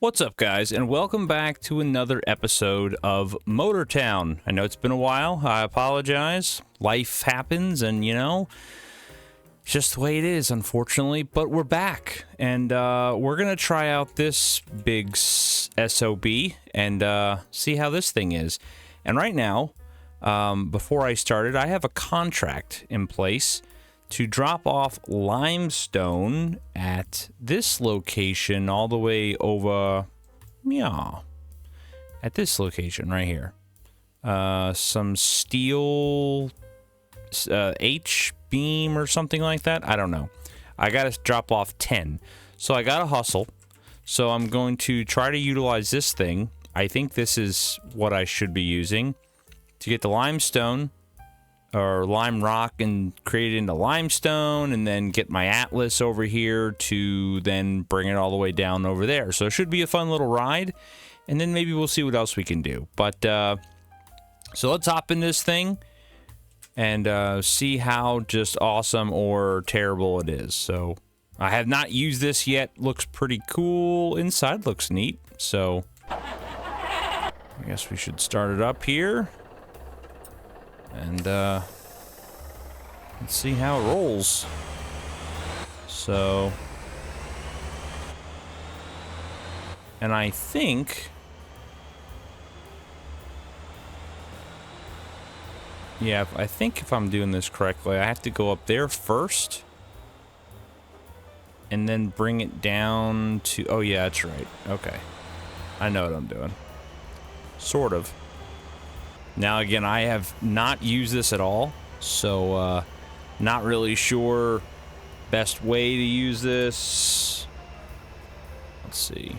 What's up, guys, and welcome back to another episode of Motortown. I know it's been a while. I apologize. Life happens, and it's just the way it is, unfortunately. But we're back, and we're gonna try out this big SOB and see how this thing is. And right now, before I started, I have a contract in place to drop off limestone at this location all the way over, at this location right here. Some steel H-beam or something like that. I don't know. I got to drop off 10. So I got to hustle. So I'm going to try to utilize this thing. I think this is what I should be using to get the limestone or lime rock and create it into limestone, and then get my Atlas over here to then bring it all the way down over there. So it should be a fun little ride, and then maybe we'll see what else we can do. But so let's hop in this thing and see how just awesome or terrible it is. So I have not used this yet. Looks pretty cool. Inside looks neat. So I guess we should start it up here. And let's see how it rolls. So, and I think, yeah, I think if I'm doing this correctly, I have to go up there first and then bring it down to, oh yeah, that's right. Okay. I know what I'm doing. Sort of. Now, again, I have not used this at all, so not really sure best way to use this. Let's see.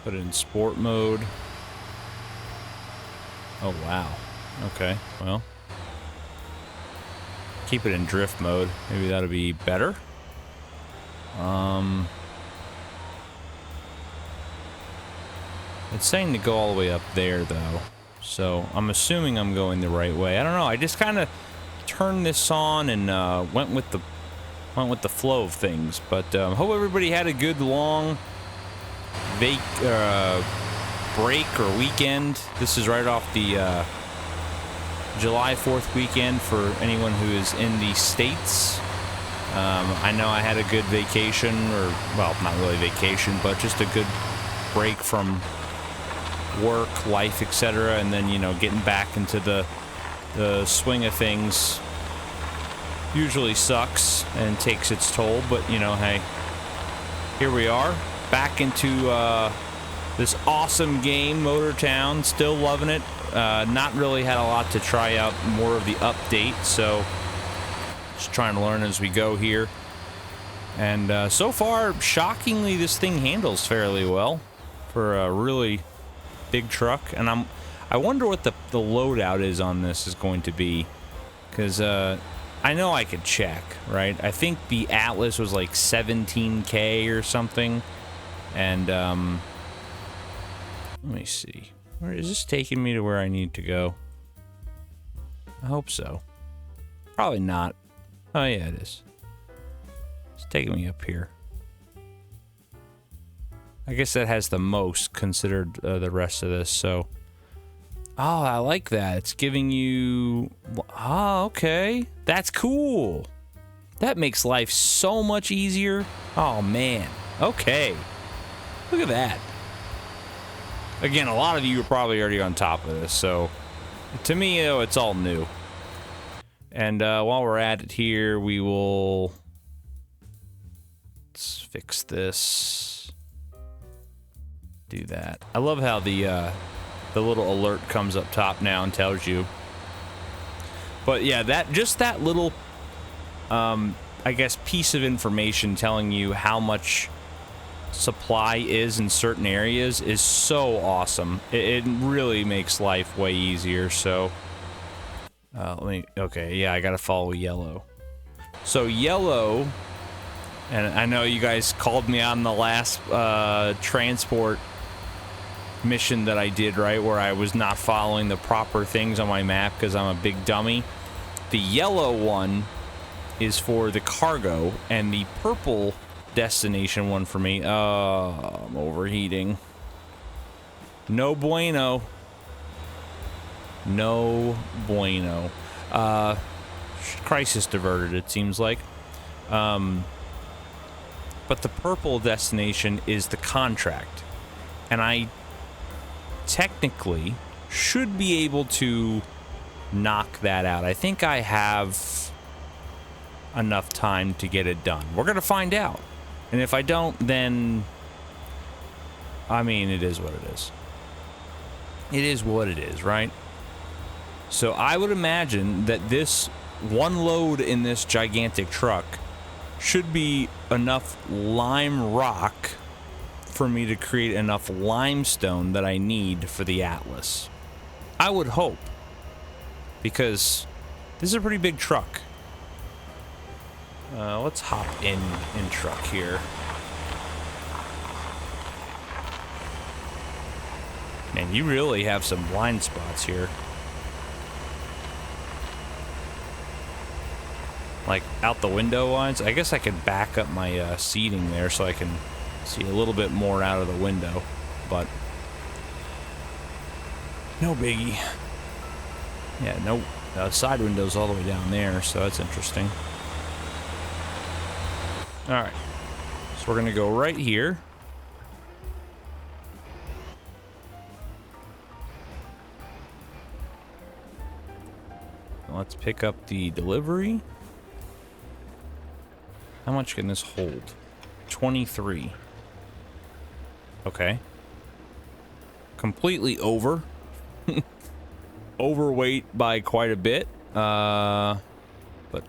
Put it in sport mode. Oh, wow. Okay, well. Keep it in drift mode. Maybe that'll be better. It's saying to go all the way up there, though. So I'm assuming I'm going the right way. I don't know. I just kind of turned this on and went with the flow of things. But hope everybody had a good long break or weekend. This is right off the July 4th weekend for anyone who is in the States. I know I had a good vacation, or well, not really vacation, but just a good break from work, life, etc., and then getting back into the swing of things usually sucks and takes its toll, but hey, here we are back into this awesome game, Motortown. Still loving it. Not really had a lot to try out more of the update, so just trying to learn as we go here. And so far, shockingly, this thing handles fairly well for a really big truck. And I wonder what the loadout is on this is going to be, because I know I could check, right? I think the Atlas was like 17K or something, and let me see, where is this taking me? To where I need to go? I hope so. Probably not. Oh yeah, it is. It's taking me up here. I guess that has the most considered the rest of this, so. Oh, I like that. It's giving you. Oh, okay. That's cool. That makes life so much easier. Oh, man. Okay. Look at that. Again, a lot of you are probably already on top of this, so to me, it's all new. And while we're at it here, we will. Let's fix this. Do that. I love how the little alert comes up top now and tells you. But yeah, that little I guess piece of information telling you how much supply is in certain areas is so awesome. It really makes life way easier. So okay, yeah, I gotta follow yellow. So yellow, and I know you guys called me on the last transport mission that I did, right, where I was not following the proper things on my map because I'm a big dummy. The yellow one is for the cargo, and the purple destination one for me, I'm overheating. No bueno. No bueno. Crisis diverted, it seems like. But the purple destination is the contract. And I technically should be able to knock that out. I think I have enough time to get it done. We're going to find out. And if I don't, then... I mean, it is what it is. It is what it is, right? So I would imagine that this one load in this gigantic truck should be enough lime rock for me to create enough limestone that I need for the Atlas. I would hope. Because this is a pretty big truck. Let's hop in truck here. Man, you really have some blind spots here. Like, out the window wise. I guess I could back up my seating there so I can see a little bit more out of the window. But no biggie. Yeah, no side windows all the way down there, so that's interesting. Alright. So we're going to go right here. Let's pick up the delivery. How much can this hold? 23. Okay. Completely over. Overweight by quite a bit. But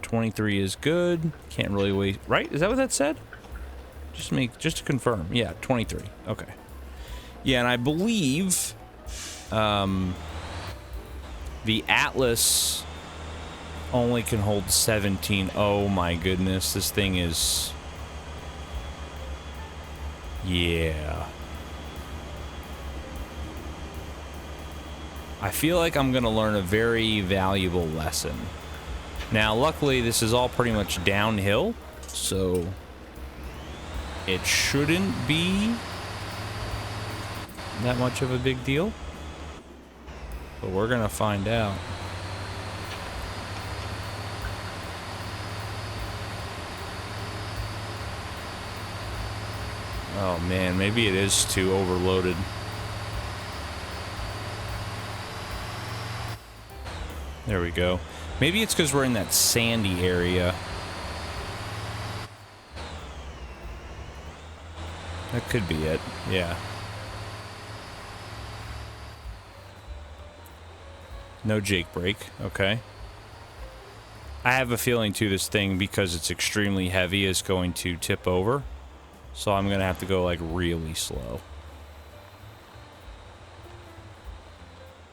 23 is good. Can't really wait. Right? Is that what that said? Just to confirm. Yeah, 23. Okay. Yeah, and I believe the Atlas only can hold 17. Oh my goodness, this thing is... Yeah. I feel like I'm gonna learn a very valuable lesson. Now, luckily, this is all pretty much downhill, so it shouldn't be that much of a big deal. But we're gonna find out. Oh man, maybe it is too overloaded. There we go. Maybe it's because we're in that sandy area. That could be it, yeah. No Jake brake, okay. I have a feeling too this thing, because it's extremely heavy, is going to tip over. So I'm gonna have to go like really slow.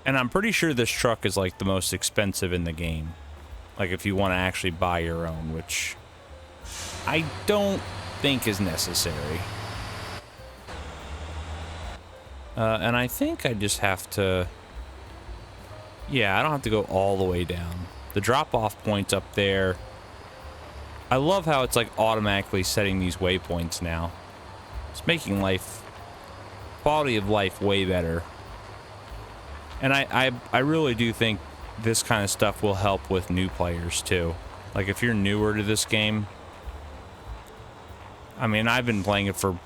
And I'm pretty sure this truck is like the most expensive in the game. Like if you want to actually buy your own, which I don't think is necessary. And I think I just have to... Yeah, I don't have to go all the way down. The drop-off point's up there. I love how it's like automatically setting these waypoints now. It's making life, quality of life, way better. And I really do think this kind of stuff will help with new players too. Like if you're newer to this game, I mean, I've been playing it for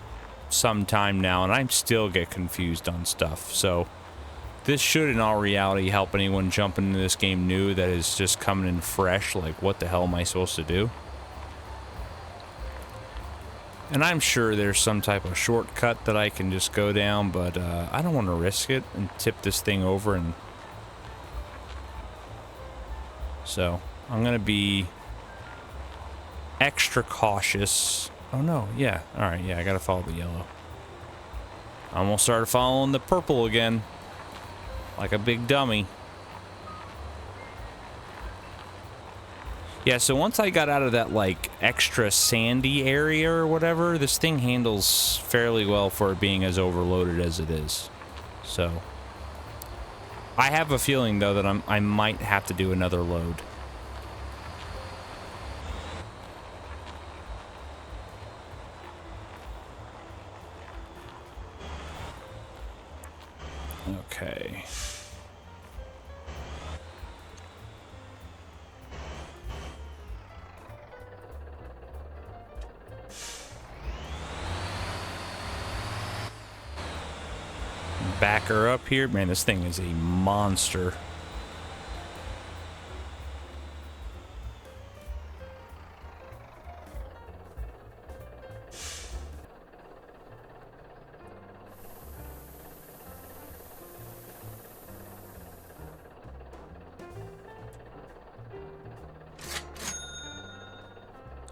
some time now and I still get confused on stuff. So this should in all reality help anyone jumping into this game new that is just coming in fresh. Like, what the hell am I supposed to do? And I'm sure there's some type of shortcut that I can just go down, but I don't want to risk it and tip this thing over. And so I'm going to be extra cautious. Oh no, yeah, all right, yeah, I got to follow the yellow. I almost started following the purple again, like a big dummy. Yeah, so once I got out of that, like, extra sandy area or whatever, this thing handles fairly well for it being as overloaded as it is. So I have a feeling, though, that I might have to do another load. Okay. Back her up here. Man, this thing is a monster.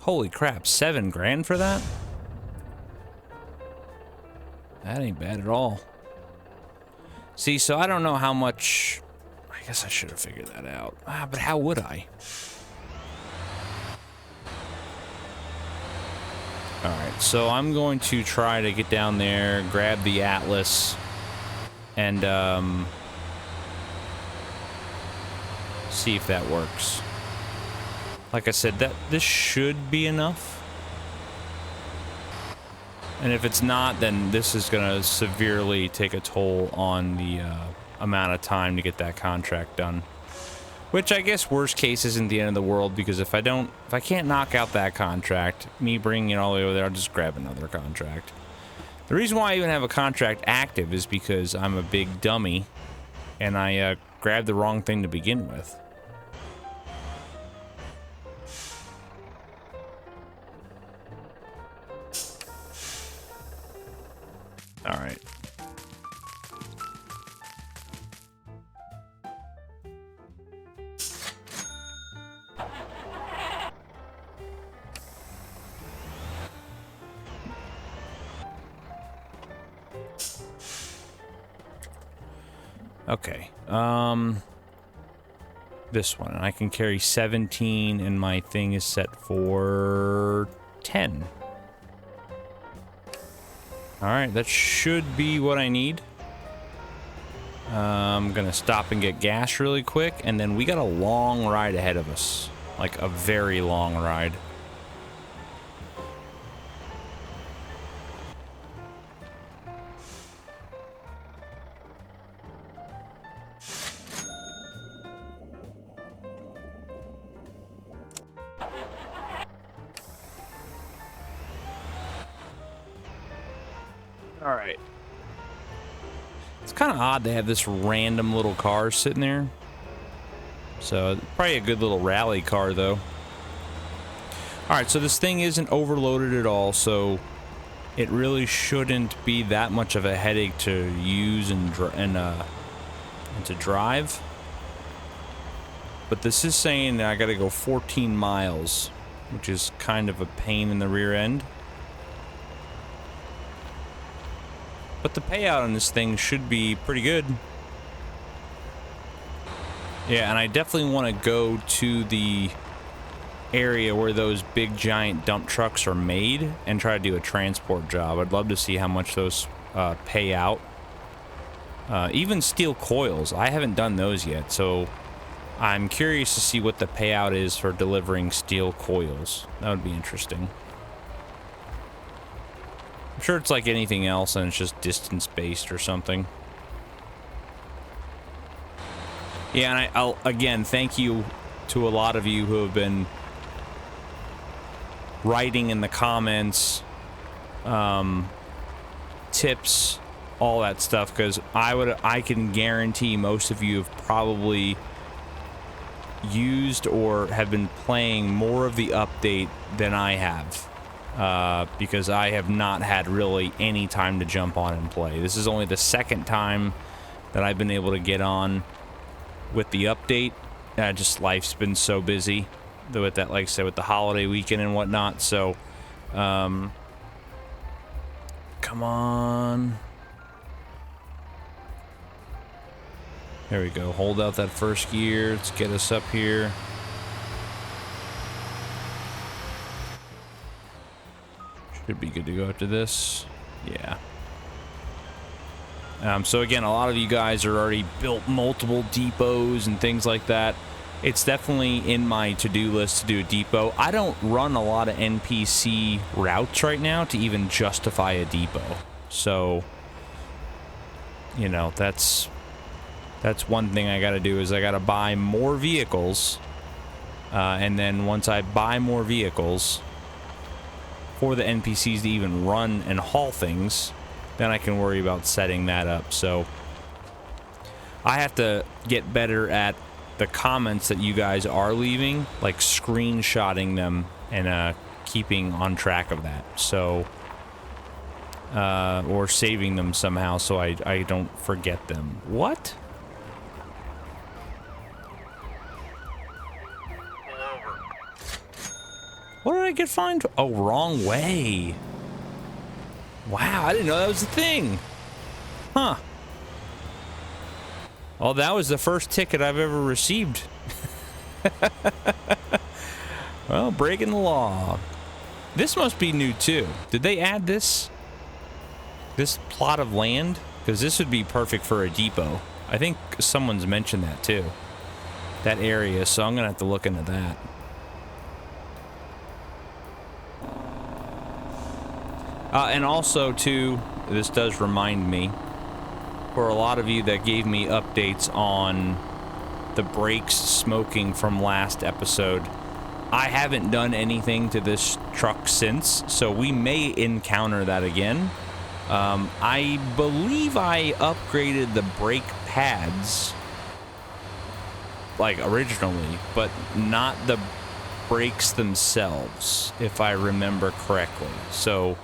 Holy crap, $7 grand for that? That ain't bad at all. See, so I don't know how much... I guess I should have figured that out. But how would I? Alright, so I'm going to try to get down there, grab the Atlas, and see if that works. Like I said, this should be enough. And if it's not, then this is going to severely take a toll on the amount of time to get that contract done. Which I guess worst case isn't the end of the world, because if I can't knock out that contract, me bringing it all the way over there, I'll just grab another contract. The reason why I even have a contract active is because I'm a big dummy, and I grabbed the wrong thing to begin with. All right. Okay. This one. I can carry 17 and my thing is set for 10. Alright, that should be what I need. I'm gonna stop and get gas really quick, and then we got a long ride ahead of us. Like, a very long ride. Alright. It's kind of odd they have this random little car sitting there. So, probably a good little rally car, though. Alright, so this thing isn't overloaded at all, so it really shouldn't be that much of a headache to use and to drive. But this is saying that I gotta go 14 miles, which is kind of a pain in the rear end. But the payout on this thing should be pretty good. Yeah, and I definitely want to go to the area where those big giant dump trucks are made and try to do a transport job. I'd love to see how much those pay out. Even steel coils, I haven't done those yet, so I'm curious to see what the payout is for delivering steel coils. That would be interesting. I'm sure it's like anything else and it's just distance-based or something. Yeah, and I'll again thank you to a lot of you who have been writing in the comments, tips, all that stuff, because I can guarantee most of you have probably used or have been playing more of the update than I have. Because I have not had really any time to jump on and play. This is only the second time that I've been able to get on with the update. Just life's been so busy with that, like I said, with the holiday weekend and whatnot. So, come on. There we go. Hold out that first gear. Let's get us up here. Should be good to go after this. Yeah. So again, a lot of you guys are already built multiple depots and things like that. It's definitely in my to-do list to do a depot. I don't run a lot of NPC routes right now to even justify a depot. So, you know, that's one thing I got to do is I got to buy more vehicles. And then once I buy more vehicles for the NPCs to even run and haul things, then I can worry about setting that up. So I have to get better at the comments that you guys are leaving, like screenshotting them and keeping on track of that. So, or saving them somehow so I don't forget them. What? What did I get fined? Oh, wrong way. Wow, I didn't know that was a thing. Huh. Well, that was the first ticket I've ever received. Well, breaking the law. This must be new too. Did they add this plot of land? Because this would be perfect for a depot. I think someone's mentioned that too. That area, so I'm gonna have to look into that. And also, too, this does remind me, for a lot of you that gave me updates on the brakes smoking from last episode, I haven't done anything to this truck since, so we may encounter that again. I believe I upgraded the brake pads, like, originally, but not the brakes themselves, if I remember correctly. So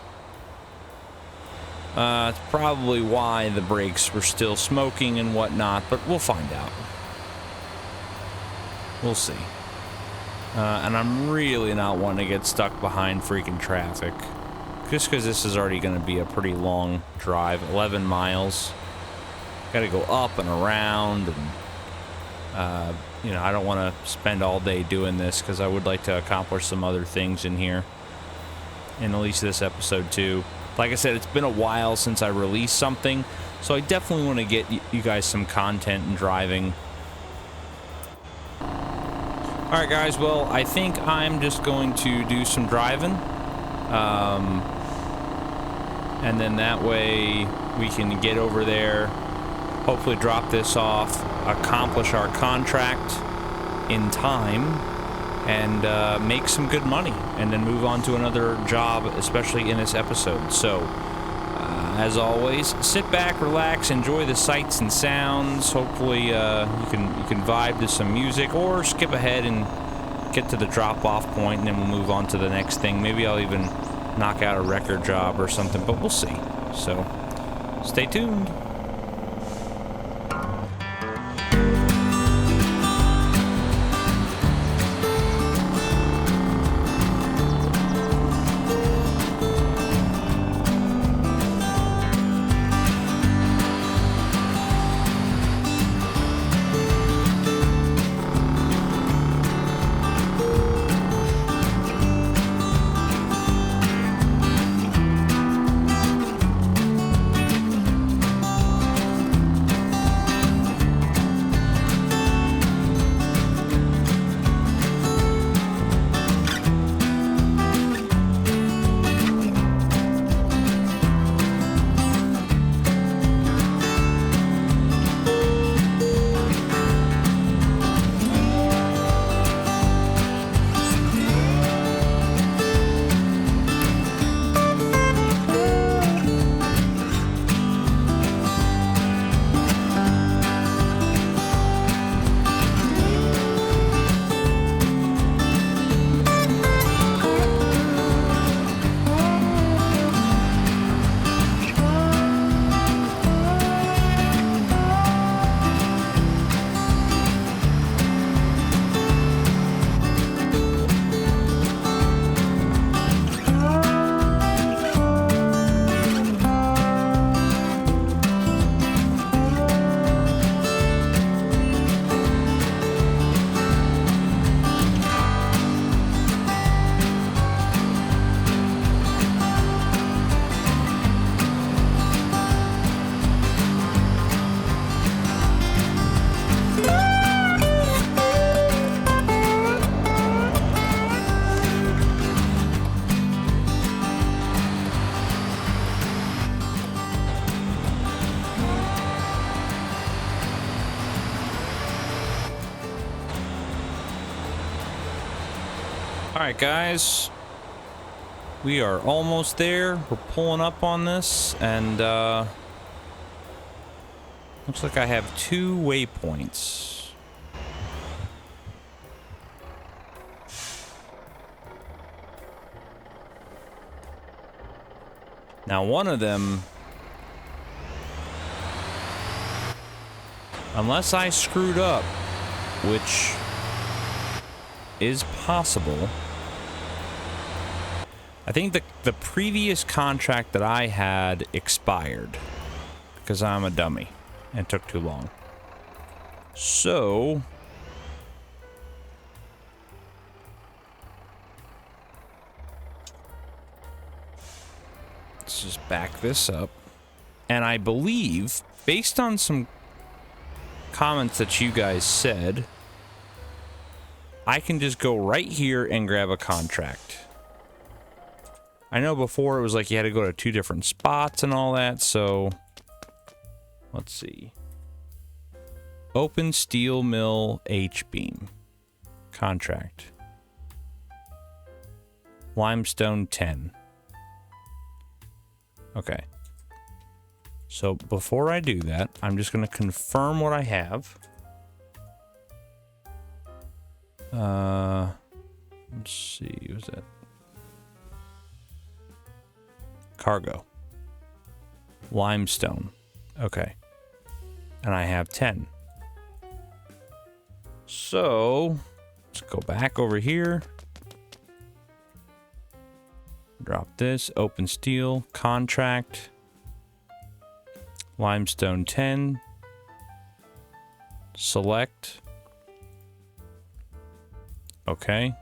it's probably why the brakes were still smoking and whatnot, but we'll find out. We'll see. And I'm really not wanting to get stuck behind freaking traffic. Just because this is already going to be a pretty long drive, 11 miles. Got to go up and around, and you know, I don't want to spend all day doing this because I would like to accomplish some other things in here. In at least this episode too. Like I said, it's been a while since I released something, so I definitely want to get you guys some content and driving. Alright guys, well, I think I'm just going to do some driving. And then that way we can get over there, hopefully drop this off, accomplish our contract in time, and make some good money, and then move on to another job, especially in this episode. So, as always, sit back, relax, enjoy the sights and sounds. Hopefully, you can vibe to some music, or skip ahead and get to the drop-off point, and then we'll move on to the next thing. Maybe I'll even knock out a record job or something, but we'll see. So, stay tuned. All right, guys. We are almost there. We're pulling up on this, and looks like I have 2 waypoints. Now, one of them, unless I screwed up, which is possible, I think the previous contract that I had expired because I'm a dummy and took too long. So let's just back this up. And I believe, based on some comments that you guys said, I can just go right here and grab a contract. I know before it was like you had to go to 2 different spots and all that, so let's see. Open steel mill H-beam. Contract. Limestone 10. Okay. So before I do that, I'm just going to confirm what I have. Let's see, was that? Cargo. Limestone. Okay. And I have 10. So, let's go back over here. Drop this. Open steel. Contract. Limestone 10. Select. Okay.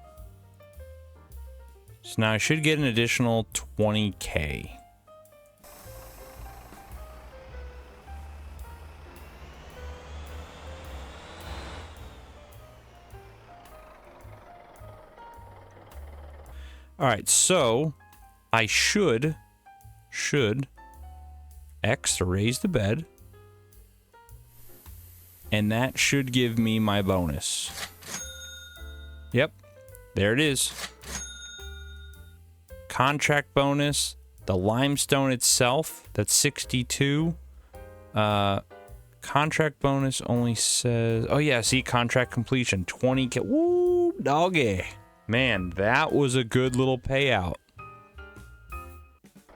So now I should get an additional 20K. All right, so I should X to raise the bed, and that should give me my bonus. Yep, there it is. Contract bonus, the limestone itself, that's 62. Contract bonus only says, oh yeah, see, contract completion, 20K. Woo, doggy. Man, that was a good little payout.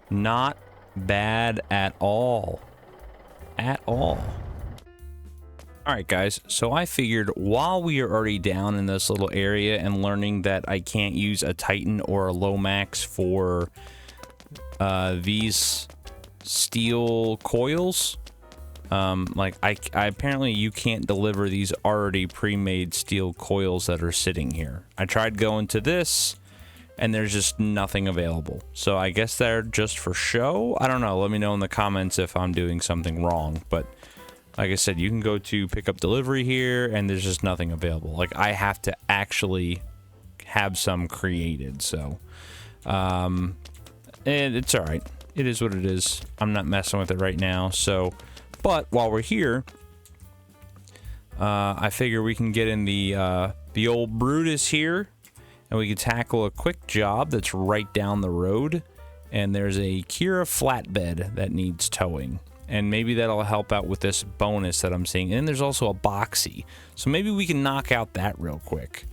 Not bad at all. At all. Alright guys, so I figured while we are already down in this little area and learning that I can't use a Titan or a Lomax for these steel coils, like I apparently you can't deliver these already pre-made steel coils that are sitting here. I tried going to this and there's just nothing available. So I guess they're just for show. I don't know. Let me know in the comments if I'm doing something wrong, but like I said, you can go to pick up delivery here and there's just nothing available. Like I have to actually have some created. So, and it's all right. It is what it is. I'm not messing with it right now. So, but while we're here, I figure we can get in the old Brutus here and we can tackle a quick job that's right down the road. And there's a Kira flatbed that needs towing. And maybe that'll help out with this bonus that I'm seeing. And there's also a boxy. So maybe we can knock out that real quick.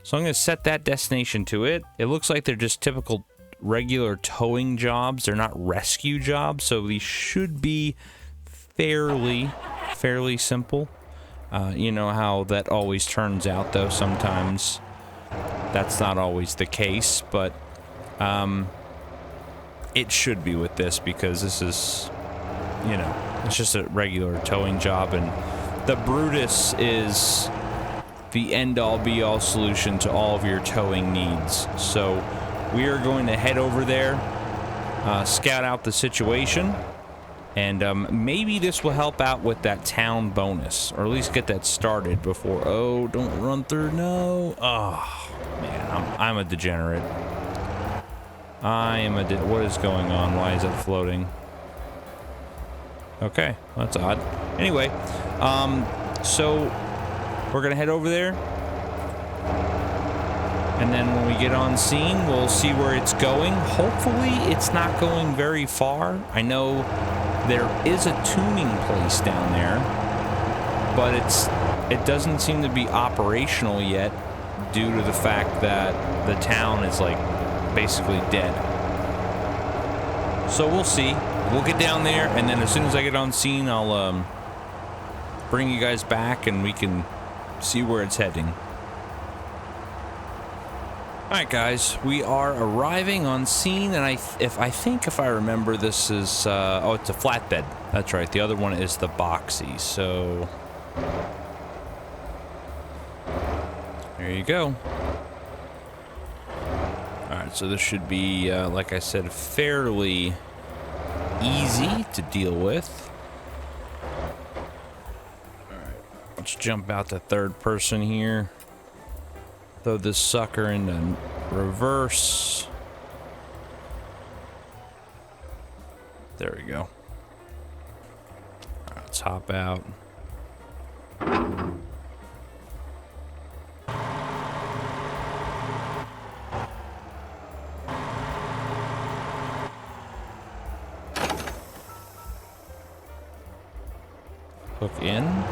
So I'm going to set that destination to it. It looks like they're just typical regular towing jobs. They're not rescue jobs. So these should be fairly simple. You know how that always turns out, though. Sometimes that's not always the case. But it should be with this because this is... you know, it's just a regular towing job, and the Brutus is the end-all be-all solution to all of your towing needs. So we are going to head over there, scout out the situation, and maybe this will help out with that town bonus, or at least get that started before... oh, don't run through, no. Oh, man, I'm a degenerate. What is going on? Why is it floating? Okay, well, that's odd. Anyway, so we're gonna head over there. And then when we get on scene, we'll see where it's going. Hopefully, it's not going very far. I know there is a tuning place down there, but it doesn't seem to be operational yet due to the fact that the town is like basically dead. So we'll see. We'll get down there, and then as soon as I get on scene, I'll bring you guys back and we can see where it's heading. Alright guys, we are arriving on scene, and I think if I remember, this is oh, it's a flatbed. That's right, the other one is the boxy. So there you go. Alright, so this should be like I said, fairly easy to deal with. Alright, let's jump out to third person here. Throw this sucker into reverse. There we go. All right, let's hop out. Hook in.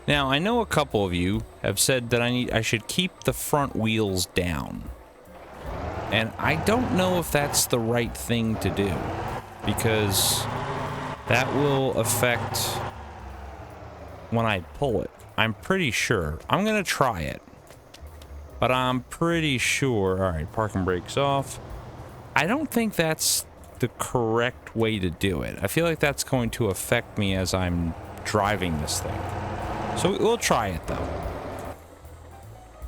Now, I know a couple of you have said that I should keep the front wheels down. And I don't know if that's the right thing to do, because that will affect when I pull it. I'm pretty sure. I'm gonna try it, but I'm pretty sure. All right, parking brakes off. I don't think that's the correct way to do it. I feel like that's going to affect me as I'm driving this thing. So we'll try it though.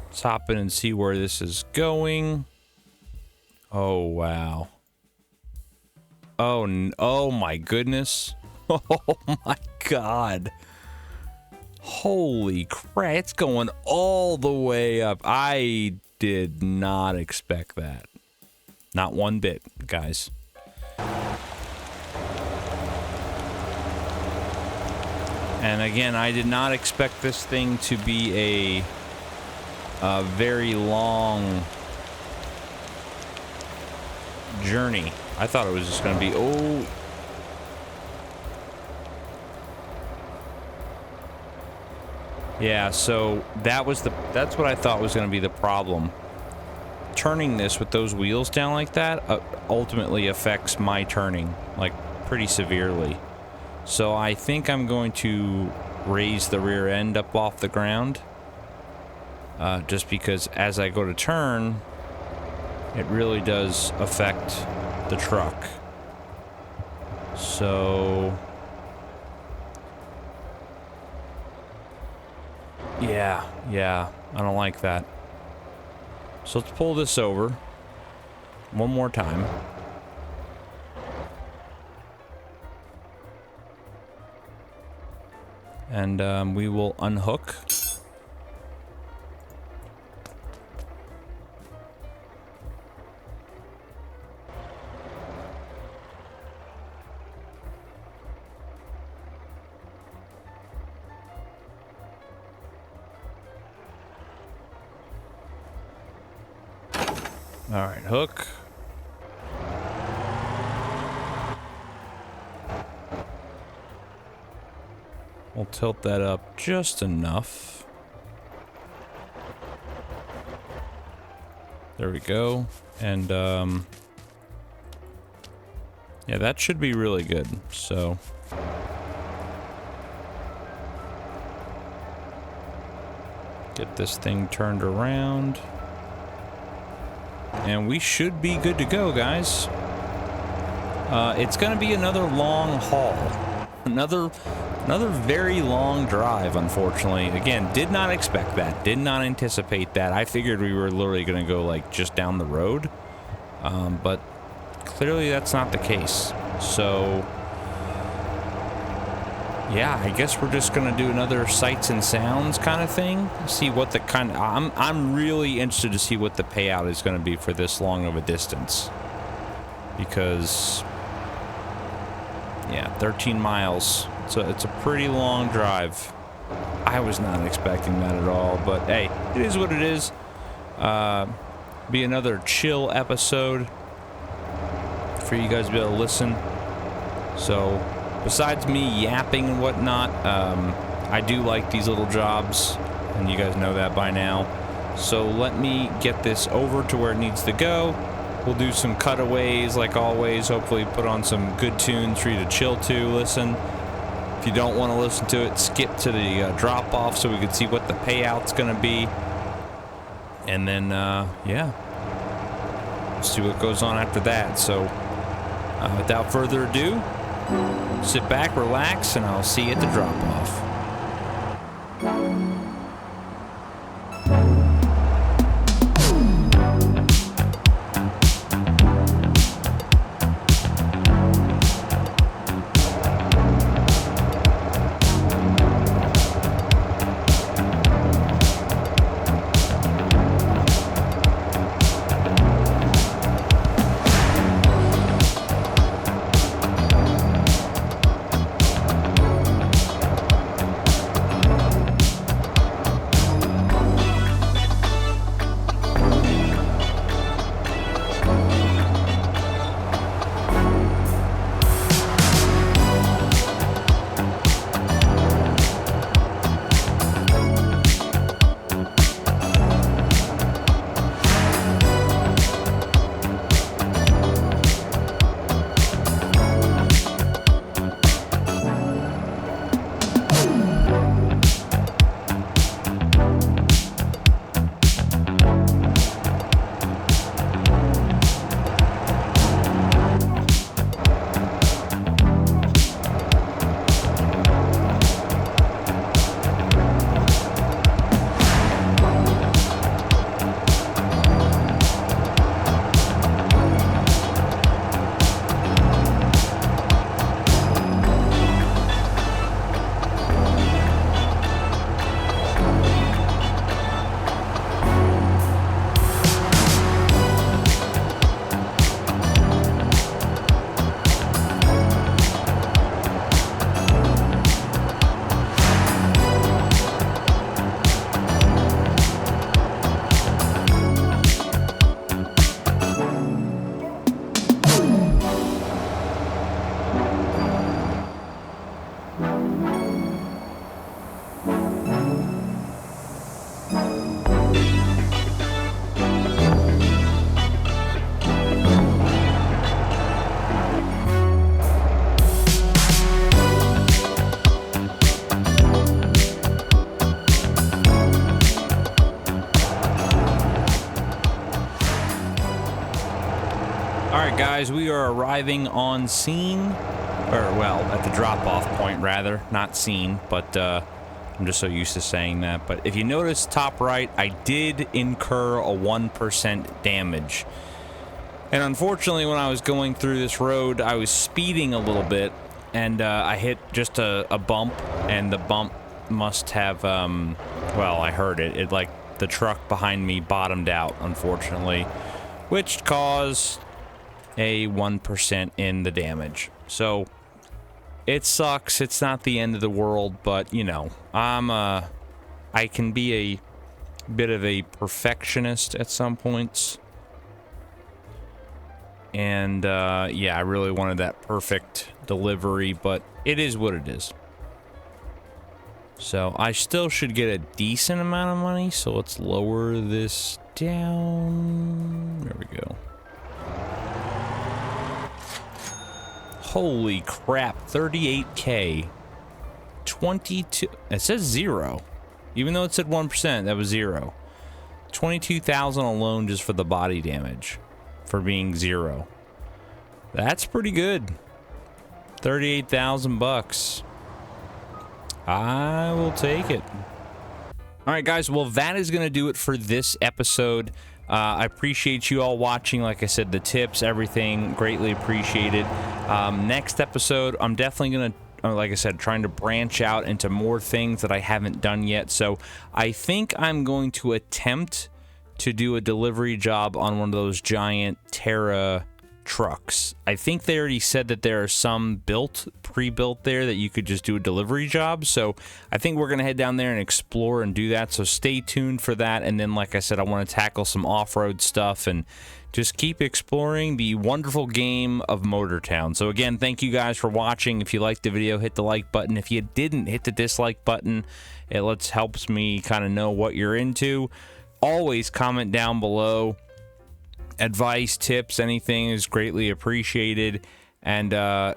Let's hop in and see where this is going. Oh, wow. Oh my goodness. Oh my God. Holy crap. It's going all the way up. I did not expect that. Not one bit, guys. And again, I did not expect this thing to be a very long journey. I thought it was just going to be, oh. Yeah, so that's what I thought was going to be the problem. Turning this with those wheels down like that ultimately affects my turning, like, pretty severely. So I think I'm going to raise the rear end up off the ground, just because as I go to turn, it really does affect the truck. So yeah, I don't like that. So let's pull this over one more time. And we will unhook. All right, hook. We'll tilt that up just enough. There we go. And, yeah, that should be really good. So, get this thing turned around. And we should be good to go, guys. It's going to be another long haul. Another very long drive, unfortunately. Again, did not expect that. Did not anticipate that. I figured we were literally going to go, like, just down the road. But clearly that's not the case. So, yeah, I guess we're just going to do another sights and sounds kind of thing. See what the kind of... I'm really interested to see what the payout is going to be for this long of a distance. Because... yeah, 13 miles. It's a pretty long drive. I was not expecting that at all, but hey, it is what it is. Be another chill episode for you guys to be able to listen. So, besides me yapping and whatnot, I do like these little jobs, and you guys know that by now. So let me get this over to where it needs to go. We'll do some cutaways like always, hopefully put on some good tunes for you to chill to, listen. If you don't want to listen to it, skip to the drop-off so we can see what the payout's going to be. And then, yeah, we'll see what goes on after that. So, without further ado, sit back, relax, and I'll see you at the drop-off. Guys, we are arriving on scene, or well, at the drop-off point rather, not scene, but I'm just so used to saying that. But if you notice top right, I did incur a 1% damage. And unfortunately, when I was going through this road, I was speeding a little bit, and I hit just a bump, and the bump must have, well, I heard it. It, like, the truck behind me bottomed out, unfortunately, which caused a 1% in the damage. So it sucks. It's not the end of the world, but you know, I can be a bit of a perfectionist at some points, and yeah, I really wanted that perfect delivery, but it is what it is. So I still should get a decent amount of money, so let's lower this down. There we go. Holy crap, 38K. 22, it says 0. Even though it said 1%, that was 0. 22,000 alone just for the body damage for being 0. That's pretty good. 38,000 bucks. I will take it. All right, guys. Well, that is going to do it for this episode. I appreciate you all watching. Like I said, the tips, everything, greatly appreciated. Next episode, I'm definitely going to, like I said, trying to branch out into more things that I haven't done yet. So I think I'm going to attempt to do a delivery job on one of those giant Terra trucks. I think they already said that there are some pre-built there that you could just do a delivery job. So I think we're going to head down there and explore and do that. So stay tuned for that. And then, like I said, I want to tackle some off-road stuff and just keep exploring the wonderful game of Motortown. So again, thank you guys for watching. If you liked the video, hit the like button. If you didn't, hit the dislike button. It helps me kind of know what you're into. Always comment down below. Advice, tips, anything is greatly appreciated. And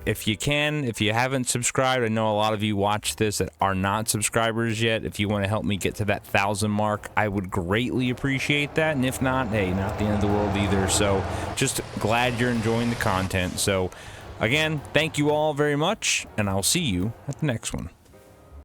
if you haven't subscribed, I know a lot of you watch this that are not subscribers yet. If you want to help me get to that 1,000 mark, I would greatly appreciate that. And if not, hey, not the end of the world either. So just glad you're enjoying the content. So again, thank you all very much, and I'll see you at the next one.